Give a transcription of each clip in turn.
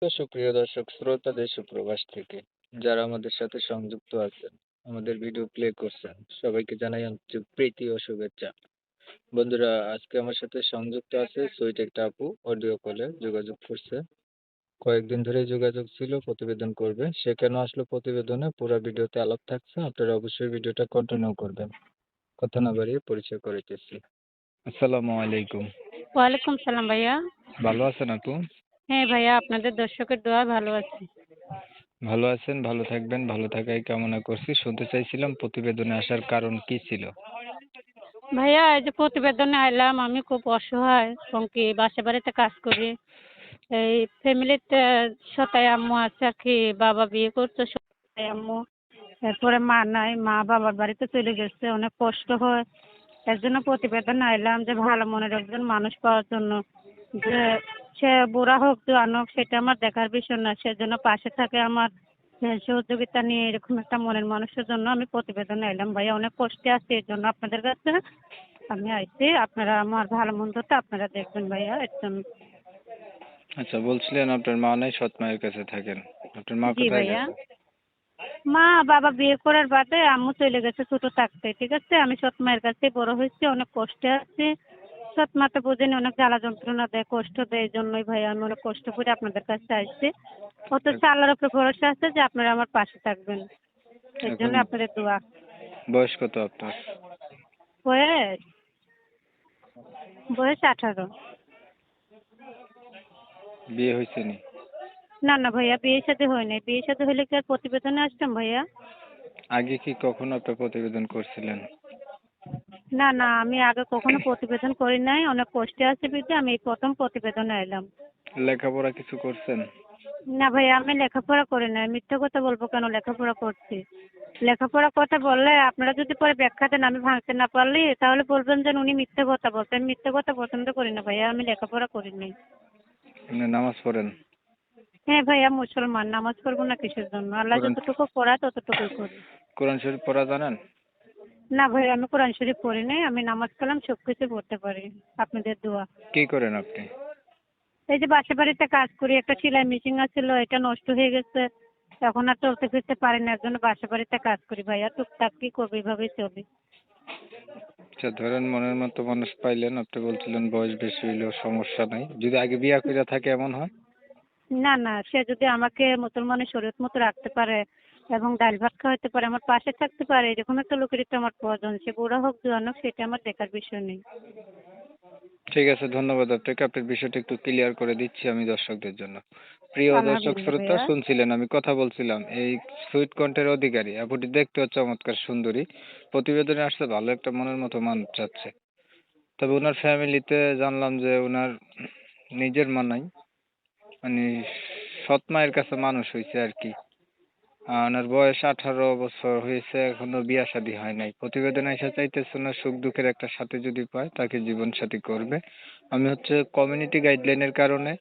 তো সুপ্রিয় দর্শক শ্রোতা দেশ ও প্রবাস থেকে যারা আমাদের সাথে সংযুক্ত আছেন, আমাদের ভিডিও প্লে করছেন, সবাইকে জানাই আন্তরিক প্রীতি ও শুভেচ্ছা। বন্ধুরা, আজকে আমার সাথে সংযুক্ত আছে সুইট একটা আপু, অডিও কলে যোগাযোগ করছে। কয়েকদিন ধরেই যোগাযোগ ছিল, প্রতিবেদন করবে। সে কেন আসলো প্রতিবেদনে, পুরো ভিডিওতে আলাপ থাকছে, আপনারা অবশ্যই ভিডিওটা কন্টিনিউ করবেন। কথা না বাড়িয়ে পরিচয় করিতেছি। আসসালামু আলাইকুম। ওয়ালাইকুম সালাম ভাইয়া। ভালো আছেন আপু? হ্যাঁ ভাইয়া, আপনাদের দর্শকের দোয়া ভালো আছি। ভালো আছেন, ভালো থাকবেন, ভালো থাকাই কামনা করছি। শুনতে চাইছিলাম প্রতিবেদনে আসার কারণ কি ছিল? ভাইয়া, এই যে প্রতিবেদনে আইলাম, আমি খুব অসহায় এবং কি বাসা বাড়িতে কাজ করি। এই ফ্যামিলিতে সতাই আম্মু আছে আর কি, বাবা বিয়ে করতো, সতাই আম্মু। এরপরে মা নাই, মা বাবার বাড়িতে চলে গেছে, অনেক কষ্ট হয়। এর জন্য প্রতিবেদন আইলাম যে ভালো মনের একজন মানুষ পাওয়ার জন্য, যে সে বুড়া হোক জোয়ান হোক সেটা আমার দেখার বিষয় না, সেজন্য পাশে থাকে আমার সহযোগিতা নিয়ে, এরকম একটা মনের মানুষের জন্য আমি প্রতিবেদন এলাম ভাইয়া। অনেক কষ্টে আছি, এর জন্য আপনাদের কাছে আমি আইছি। আপনারা আমার ভালো মন্দটা আপনারা দেখবেন ভাইয়া, এর জন্য। আচ্ছা, বলছিলেন আপনার মা নাই, সৎ মায়ের কাছে থাকেন। আপনার মা জি কোথায় ভাইয়া। গেছে? মা বাবা বিয়ে করার বাদে আম্মু চলে গেছে ছোট থাকতে, ঠিক আছে। আমি সৎ মায়ের কাছে বড় হয়েছি, অনেক কষ্টে আছি। সৎ মা তো বোঝেনি, অনেক জ্বালা যন্ত্রণা দেয়, কষ্ট দেয়, এই জন্যই ভাইয়া আমি অনেক কষ্ট করে আপনাদের কাছে আসছি। অথচ আল্লাহর উপরে ভরসা আছে যে আপনারা আমার পাশে থাকবেন, এর এখন জন্য আপনাদের দোয়া। বয়স কত আপনার? বয়স বয়স 18। বিয়ে হয়েছে নি? না না ভাইয়া, বিয়ে শাদী হয়নি। বিয়ে শাদী হলে কি আর প্রতিবেদনে আসতাম ভাইয়া? আগে কি কখনো আপনার প্রতিবেদন করছিলেন? না না, আমি আগে কখনো প্রতিবেদন করি নাই। অনেক কষ্টে আছে বিধে আমি এই প্রথম প্রতিবেদনে এলাম। লেখাপড়া কিছু করছেন? না ভাইয়া, আমি লেখাপড়া করি নাই। মিথ্যা কথা বলবো কেন? লেখাপড়া করছি। লেখাপড়া কথা বললে আপনারা যদি পরে ব্যাখ্যা দেন আমি ভাঙতে না পারলে, তাহলে বলবেন যে উনি মিথ্যা কথা বলছেন। আমি মিথ্যা কথা পছন্দ করি না ভাইয়া, আমি লেখাপড়া করি নাই। আপনি নামাজ পড়েন? হ্যাঁ ভাইয়া, মুসলমান। নামাজ পড়বো না কিসের জন্য? আল্লাহ কোরআন যতটুকু পড়ায় ততটুকুই করি। কোরআন শরীফ পড়া জানেন? না ভাই, আমি কোরআন শরীফ পড়ি নাই। আমি নামাজ কালাম সব কিছু পড়তে পারি, আপনাদের দোয়া। কি করেন আপনি? এই যে বাসা বাড়িতে কাজ করি, একটা সেলাই মেশিন আছিল, এটা নষ্ট হয়ে গেছে, এখন আর চলতে ফিরতে পারি না, এর জন্য বাসা বাড়িতে কাজ করি ভাইয়া। টুকটাক কি করবো, এইভাবেই চলি। আচ্ছা, ধরেন মনের মতো মানুষ পাইলেন, আপনি বলছিলেন বয়স বেশি হইলেও সমস্যা নাই, যদি আগে বিয়ে করে থাকে এমন হয়? না না, সে যদি আমাকে মুসলমানের শরীয়ত মতো রাখতে পারে এবং ডাল ভাত খাওয়াতে পারে, আমার পাশে থাকতে পারে, এরকম একটা লোকেরই তো আমার প্রয়োজন। সে বুড়া হোক জোয়ান হোক সেটা আমার দেখার বিষয় নেই। ঠিক আছে, ধন্যবাদ আপনাকে। আপনার বিষয়টা একটু ক্লিয়ার করে দিচ্ছি আমি দর্শকদের জন্য। প্রিয় দর্শক আলহামদুলিল্লাহ শ্রোতা, ভাইয়া। শুনছিলেন আমি কথা বলছিলাম এই সুইট কণ্ঠের অধিকারী আপুটি দেখতেও চমৎকার সুন্দরী। প্রতিবেদনে আসছে ভালো একটা মনের মতো মানুষ চাচ্ছে। তবে ওনার ফ্যামিলিতে জানলাম যে ওনার নিজের মা নাই, মানে সৎ মায়ের কাছে মানুষ হয়েছে আর কি। ওনার বয়স 18 বছর হয়েছে, এখনো বিয়া শাদী হয় নাই। প্রতিবেদনে এসে চাইতেছে না সুখ দুঃখের একটা সাথে যদি পায় তাকে জীবন সাথী করবে। আমি হচ্ছে কমিউনিটি গাইডলাইনের কারণে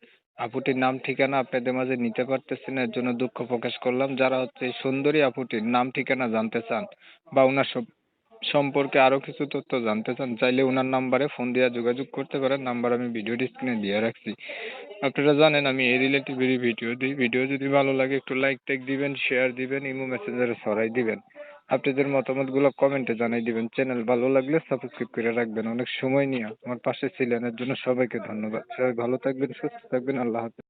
আপুটির নাম ঠিকানা আপনাদের মাঝে নিতে পারতেছি না, এর জন্য দুঃখ প্রকাশ করলাম। যারা হচ্ছে এই সুন্দরী আপুটির নাম ঠিকানা জানতে চান বা ওনার সব সম্পর্কে আরো কিছু তথ্য জানতে চান, চাইলে ওনার নাম্বারে ফোন দিয়ে যোগাযোগ করতে পারেন। নাম্বার আমি ভিডিও স্ক্রিনে দিয়ে রাখছি। আপনারা জানেন আমি এই রিলেটিভেরই ভিডিও দিই। ভিডিও যদি ভালো লাগে একটু লাইক টাইক দিবেন, শেয়ার দিবেন, ইমো মেসেঞ্জারে ছড়াই দিবেন। আপনাদের মতামতগুলো কমেন্টে জানাই দিবেন। চ্যানেল ভালো লাগলে সাবস্ক্রাইব করে রাখবেন। অনেক সময় নিয়ে আমার পাশে ছিলেন, এর জন্য সবাইকে ধন্যবাদ। সবাই ভালো থাকবেন, সুস্থ থাকবেন। আল্লাহ হাফেজ।